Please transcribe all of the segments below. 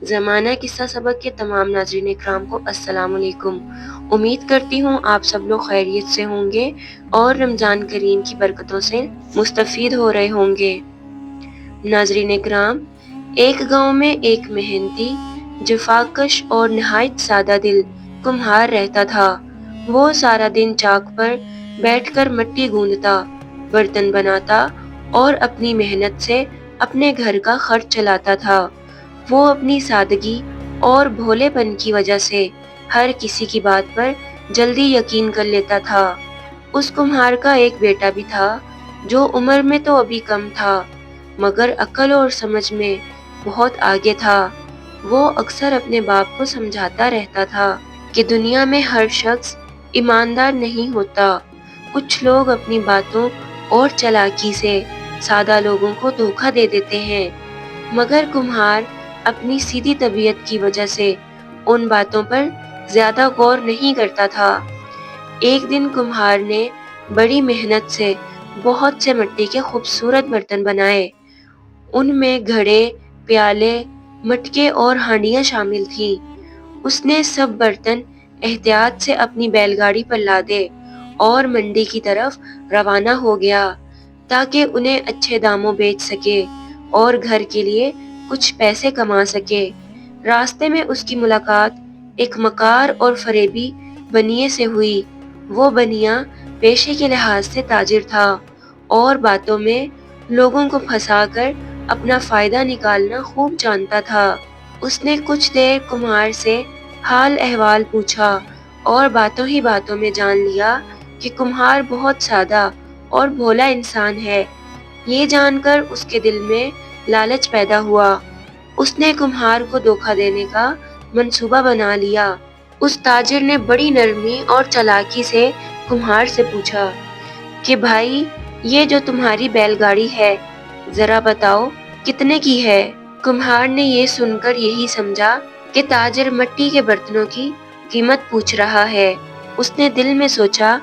زمانہ قصہ سبق کے تمام ناظرین اکرام کو السلام علیکم۔ امید کرتی ہوں آپ سب لوگ خیریت سے ہوں گے اور رمضان کریم کی برکتوں سے مستفید ہو رہے ہوں گے۔ ناظرین اکرام، ایک گاؤں میں ایک محنتی، جفاکش اور نہایت سادہ دل کمہار رہتا تھا۔ وہ سارا دن چاک پر بیٹھ کر مٹی گوندتا، برتن بناتا اور اپنی محنت سے اپنے گھر کا خرچ چلاتا تھا۔ وہ اپنی سادگی اور بھولے پن کی وجہ سے ہر کسی کی بات پر جلدی یقین کر لیتا تھا۔ اس کمہار کا ایک بیٹا بھی تھا جو عمر میں تو ابھی کم تھا مگر عقل اور سمجھ میں بہت آگے تھا۔ وہ اکثر اپنے باپ کو سمجھاتا رہتا تھا کہ دنیا میں ہر شخص ایماندار نہیں ہوتا، کچھ لوگ اپنی باتوں اور چالاکی سے سادہ لوگوں کو دھوکہ دے دیتے ہیں۔ مگر کمہار اپنی سیدھی طبیعت کی وجہ سے ان باتوں پر زیادہ غور نہیں کرتا تھا۔ ایک دن کمہار نے بڑی محنت سے بہت سے مٹی کے خوبصورت برتن بنائے۔ ان میں گھڑے، پیالے، مٹکے اور ہانڈیاں شامل تھیں۔ اس نے سب برتن احتیاط سے اپنی بیل گاڑی پر لادے اور منڈی کی طرف روانہ ہو گیا تاکہ انہیں اچھے داموں بیچ سکے اور گھر کے لیے کچھ پیسے کما سکے۔ راستے میں اس کی ملاقات ایک مکار اور فریبی بنیے سے ہوئی۔ وہ بنیا پیشے کے لحاظ سے تاجر تھا اور باتوں میں لوگوں کو پھنسا کر اپنا فائدہ نکالنا خوب جانتا تھا۔ اس نے کچھ دیر کمہار سے حال احوال پوچھا اور باتوں ہی باتوں میں جان لیا کہ کمہار بہت سادہ اور بھولا انسان ہے۔ یہ جان کر اس کے دل میں لالچ پیدا ہوا۔ اس نے کمہار کو دھوکہ دینے کا منصوبہ بنا لیا۔ اس تاجر نے بڑی نرمی اور چالاکی سے کمہار سے پوچھا کہ بھائی، یہ جو تمہاری بیل گاڑی ہے ذرا بتاؤ کتنے کی ہے؟ کمہار نے یہ سن کر یہی سمجھا کہ تاجر مٹی کے برتنوں کی قیمت پوچھ رہا ہے۔ اس نے دل میں سوچا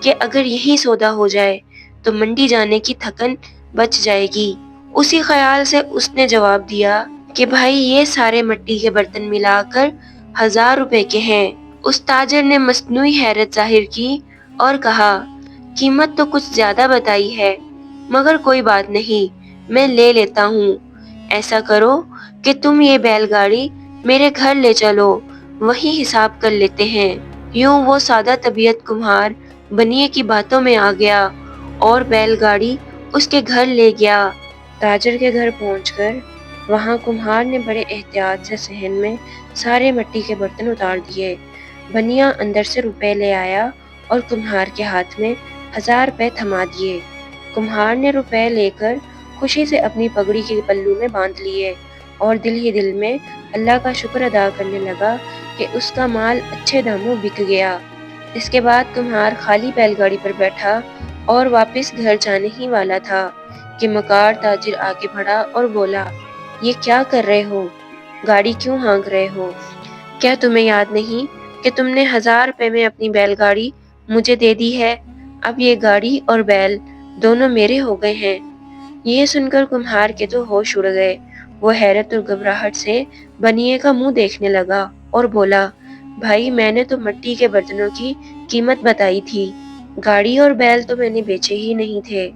کہ اگر یہی سودا ہو جائے تو منڈی جانے کی تھکن بچ جائے گی۔ اسی خیال سے اس نے جواب دیا کہ بھائی، یہ سارے مٹی کے برتن ملا کر 1000 روپے کے ہیں۔ اس تاجر نے مصنوعی حیرت ظاہر کی اور کہا، قیمت تو کچھ زیادہ بتائی ہے مگر کوئی بات نہیں، میں لے لیتا ہوں۔ ایسا کرو کہ تم یہ بیل گاڑی میرے گھر لے چلو، وہیں حساب کر لیتے ہیں۔ یوں وہ سادہ طبیعت کمہار بنیے کی باتوں میں آ گیا اور بیل گاڑی اس کے گھر لے گیا۔ تاجر کے گھر پہنچ کر وہاں کمہار نے بڑے احتیاط سے صحن میں سارے مٹی کے برتن اتار دیے۔ بنیا اندر سے روپے لے آیا اور کمہار کے ہاتھ میں 1000 روپے تھما دیے۔ کمہار نے روپے لے کر خوشی سے اپنی پگڑی کے پلو میں باندھ لیے اور دل ہی دل میں اللہ کا شکر ادا کرنے لگا کہ اس کا مال اچھے داموں بک گیا۔ اس کے بعد کمہار خالی بیل گاڑی پر بیٹھا اور واپس گھر جانے ہی والا تھا کہ مکار تاجر آگے بڑھا اور بولا، یہ کیا کر رہے ہو؟ گاڑی کیوں ہانک رہے ہو؟ کیا تمہیں یاد نہیں کہ تم نے 1000 روپے میں اپنی بیل گاڑی مجھے دے دی ہے؟ اب یہ گاڑی اور بیل دونوں میرے ہو گئے ہیں۔ یہ سن کر کمہار کے تو ہوش اڑ گئے۔ وہ حیرت اور گھبراہٹ سے بنیے کا منہ دیکھنے لگا اور بولا، بھائی، میں نے تو مٹی کے برتنوں کی قیمت بتائی تھی، گاڑی اور بیل تو میں نے بیچے ہی نہیں تھے۔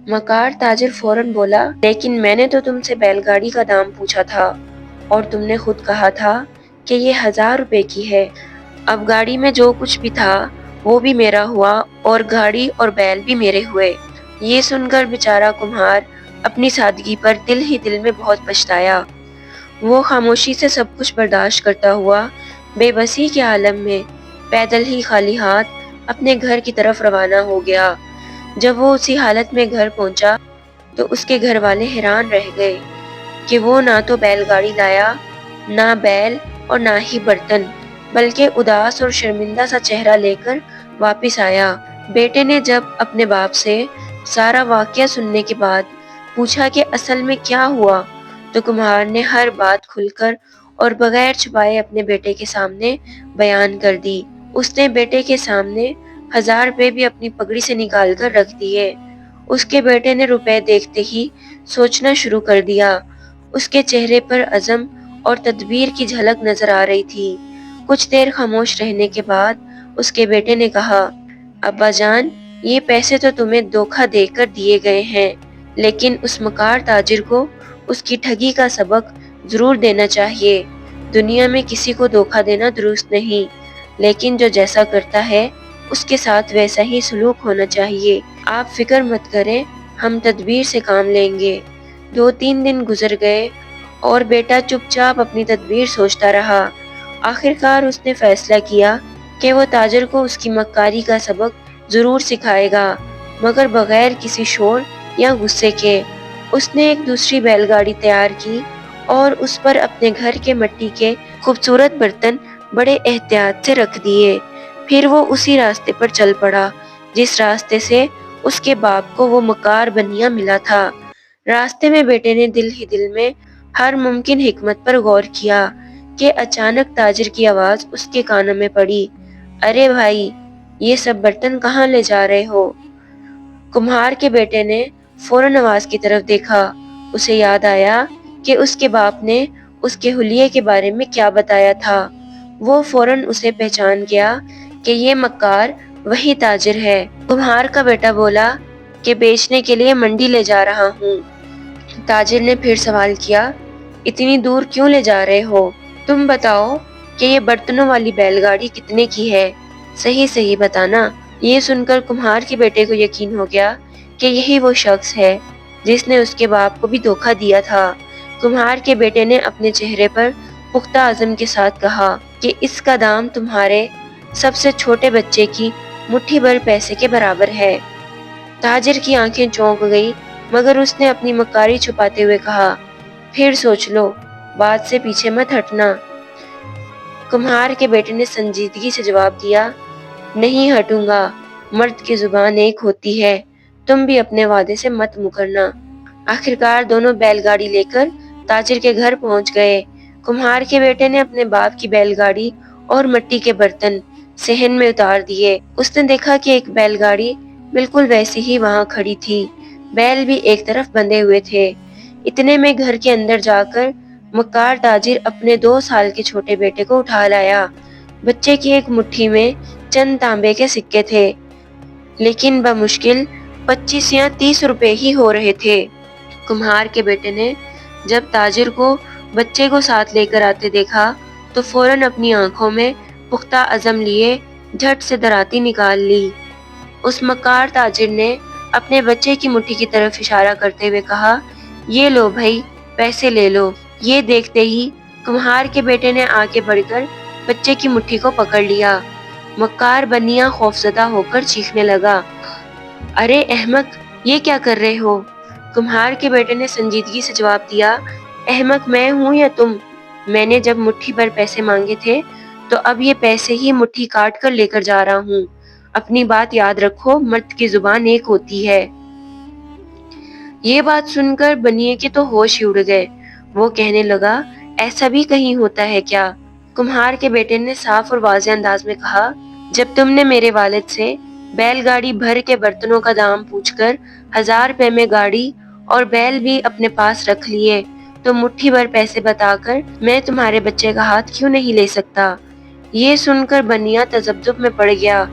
مکار تاجر فوراً بولا، لیکن میں نے تو تم سے بیل گاڑی کا دام پوچھا تھا اور تم نے خود کہا تھا کہ یہ 1000 روپے کی ہے۔ اب گاڑی میں جو کچھ بھی تھا وہ بھی میرا ہوا اور گاڑی اور بیل بھی میرے ہوئے۔ یہ سن کر بیچارہ کمہار اپنی سادگی پر دل ہی دل میں بہت پچھتایا۔ وہ خاموشی سے سب کچھ برداشت کرتا ہوا بے بسی کے عالم میں پیدل ہی خالی ہاتھ اپنے گھر کی طرف روانہ ہو گیا۔ جب وہ اسی حالت میں گھر پہنچا تو اس کے گھر والے حیران رہ گئے کہ وہ نہ تو بیل گاڑی لایا، نہ بیل اور نہ ہی برتن، بلکہ اداس اور شرمندہ سا چہرہ لے کر واپس آیا۔ بیٹے نے جب اپنے باپ سے سارا واقعہ سننے کے بعد پوچھا کہ اصل میں کیا ہوا تو کمہار نے ہر بات کھل کر اور بغیر چھپائے اپنے بیٹے کے سامنے بیان کر دی۔ اس نے بیٹے کے سامنے 1000 روپے بھی اپنی پگڑی سے نکال کر رکھ دیے۔ اس کے بیٹے نے روپے دیکھتے ہی سوچنا شروع کر دیا۔ اس کے چہرے پر عزم اور تدبیر کی جھلک نظر آ رہی تھی۔ کچھ دیر خاموش رہنے کے بعد اس کے بیٹے نے کہا، ابا جان، یہ پیسے تو تمہیں دھوکہ دے کر دیے گئے ہیں، لیکن اس مکار تاجر کو اس کی ٹھگی کا سبق ضرور دینا چاہیے۔ دنیا میں کسی کو دھوکہ دینا درست نہیں، لیکن جو جیسا کرتا ہے اس کے ساتھ ویسا ہی سلوک ہونا چاہیے۔ آپ فکر مت کریں، ہم تدبیر سے کام لیں گے۔ 2-3 دن گزر گئے اور بیٹا چپ چاپ اپنی تدبیر سوچتا رہا۔ آخرکار اس نے فیصلہ کیا کہ وہ تاجر کو اس کی مکاری کا سبق ضرور سکھائے گا، مگر بغیر کسی شور یا غصے کے۔ اس نے ایک دوسری بیل گاڑی تیار کی اور اس پر اپنے گھر کے مٹی کے خوبصورت برتن بڑے احتیاط سے رکھ دیے۔ پھر وہ اسی راستے پر چل پڑا جس راستے سے اس کے باپ کو وہ مکار بنیا ملا تھا۔ راستے میں بیٹے نے دل ہی دل میں ہر ممکن حکمت پر غور کیا کہ اچانک تاجر کی آواز اس کے کانوں میں پڑی، ارے بھائی، یہ سب برتن کہاں لے جا رہے ہو؟ کمہار کے بیٹے نے فوراً آواز کی طرف دیکھا۔ اسے یاد آیا کہ اس کے باپ نے اس کے حلیے کے بارے میں کیا بتایا تھا۔ وہ فوراً اسے پہچان گیا کہ یہ مکار وہی تاجر ہے۔ کمہار کا بیٹا بولا کہ بیچنے کے لیے منڈی لے جا رہا ہوں۔ تاجر نے پھر سوال کیا، اتنی دور کیوں لے جا رہے ہو؟ تم بتاؤ کہ یہ برتنوں والی بیل گاڑی کتنے کی ہے؟ صحیح بتانا۔ یہ سن کر کمہار کے بیٹے کو یقین ہو گیا کہ یہی وہ شخص ہے جس نے اس کے باپ کو بھی دھوکہ دیا تھا۔ کمہار کے بیٹے نے اپنے چہرے پر پختہ عزم کے ساتھ کہا کہ اس کا دام تمہارے سب سے چھوٹے بچے کی مٹھی بھر پیسے کے برابر ہے۔ تاجر کی آنکھیں چونک گئی، مگر اس نے اپنی مکاری چھپاتے ہوئے کہا، پھر سوچ لو، بات سے پیچھے مت ہٹنا۔ کمہار کے بیٹے نے سنجیدگی سے جواب دیا، نہیں ہٹوں گا، مرد کی زبان ایک ہوتی ہے، تم بھی اپنے وعدے سے مت مکرنا۔ آخرکار دونوں بیل گاڑی لے کر تاجر کے گھر پہنچ گئے۔ کمہار کے بیٹے نے اپنے باپ کی بیل گاڑی اور مٹی کے برتن صحن میں اتار دیے۔ اس نے دیکھا کہ ایک بیل گاڑی بالکل ویسی ہی وہاں کھڑی تھی، بیل بھی ایک طرف بندھے ہوئے تھے۔ اتنے میں گھر کے اندر جا کر مکار تاجر اپنے 2 سال کے چھوٹے بیٹے کو اٹھا لایا۔ بچے کی ایک مٹھی میں چند تانبے کے سکے تھے، لیکن بمشکل 25 یا 30 روپے ہی ہو رہے تھے۔ کمہار کے بیٹے نے جب تاجر کو بچے کو ساتھ لے کر آتے دیکھا تو فوراً اپنی آنکھوں میں پختہ عزم لیے جھٹ سے دراتی نکال لی۔ اس مکار تاجر نے اپنے بچے کی مٹھی کی طرف اشارہ کرتے ہوئے کہا، یہ لو بھائی، پیسے لے لو۔ یہ دیکھتے ہی کمہار کے بیٹے نے آگے بڑھ کر بچے کی مٹھی کو پکڑ لیا۔ مکار بنیا خوفزدہ ہو کر چیخنے لگا، ارے احمق، یہ کیا کر رہے ہو؟ کمہار کے بیٹے نے سنجیدگی سے جواب دیا، احمق میں ہوں یا تم؟ میں نے جب مٹھی بھر پیسے مانگے تھے تو اب یہ پیسے ہی مٹھی کاٹ کر لے کر جا رہا ہوں۔ اپنی بات یاد رکھو، مرد کی زبان ایک ہوتی ہے۔ یہ بات سن کر بنیے کے تو ہوش ہی اڑ گئے۔ وہ کہنے لگا، ایسا بھی کہیں ہوتا ہے کیا؟ کمہار کے بیٹے نے صاف اور واضح انداز میں کہا، جب تم نے میرے والد سے بیل گاڑی بھر کے برتنوں کا دام پوچھ کر 1000 روپے میں گاڑی اور بیل بھی اپنے پاس رکھ لیے تو مٹھی بھر پیسے بتا کر میں تمہارے بچے کا ہاتھ کیوں نہیں لے سکتا؟ یہ سن کر بنیا تذبذب میں پڑ گیا۔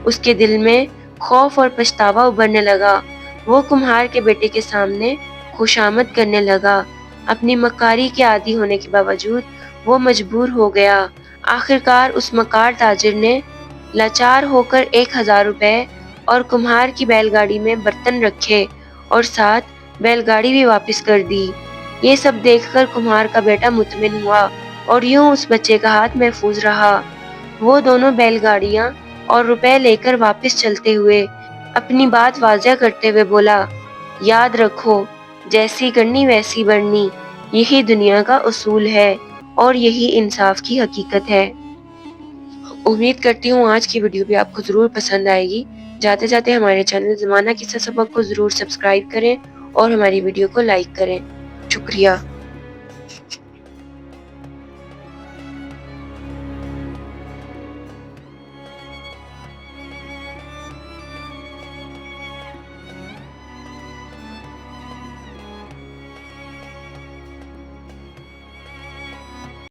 اس کے دل میں خوف اور پچھتاوا ابھرنے لگا۔ وہ کمہار کے بیٹے کے سامنے خوشامد کرنے لگا۔ اپنی مکاری کے عادی ہونے کے باوجود وہ مجبور ہو گیا۔ آخرکار اس مکار تاجر نے لاچار ہو کر 1000 روپے اور کمہار کی بیل گاڑی میں برتن رکھے اور ساتھ بیل گاڑی بھی واپس کر دی۔ یہ سب دیکھ کر کمہار کا بیٹا مطمئن ہوا اور یوں اس بچے کا ہاتھ محفوظ رہا۔ وہ دونوں بیل گاڑیاں اور روپے لے کر واپس چلتے ہوئے اپنی بات واضح کرتے ہوئے بولا، یاد رکھو، جیسی کرنی ویسی بڑھنی، یہی دنیا کا اصول ہے اور یہی انصاف کی حقیقت ہے۔ امید کرتی ہوں آج کی ویڈیو بھی آپ کو ضرور پسند آئے گی۔ جاتے جاتے ہمارے چینل زمانہ قصہ سبق کو ضرور سبسکرائب کریں اور ہماری ویڈیو کو لائک کریں۔ شکریہ۔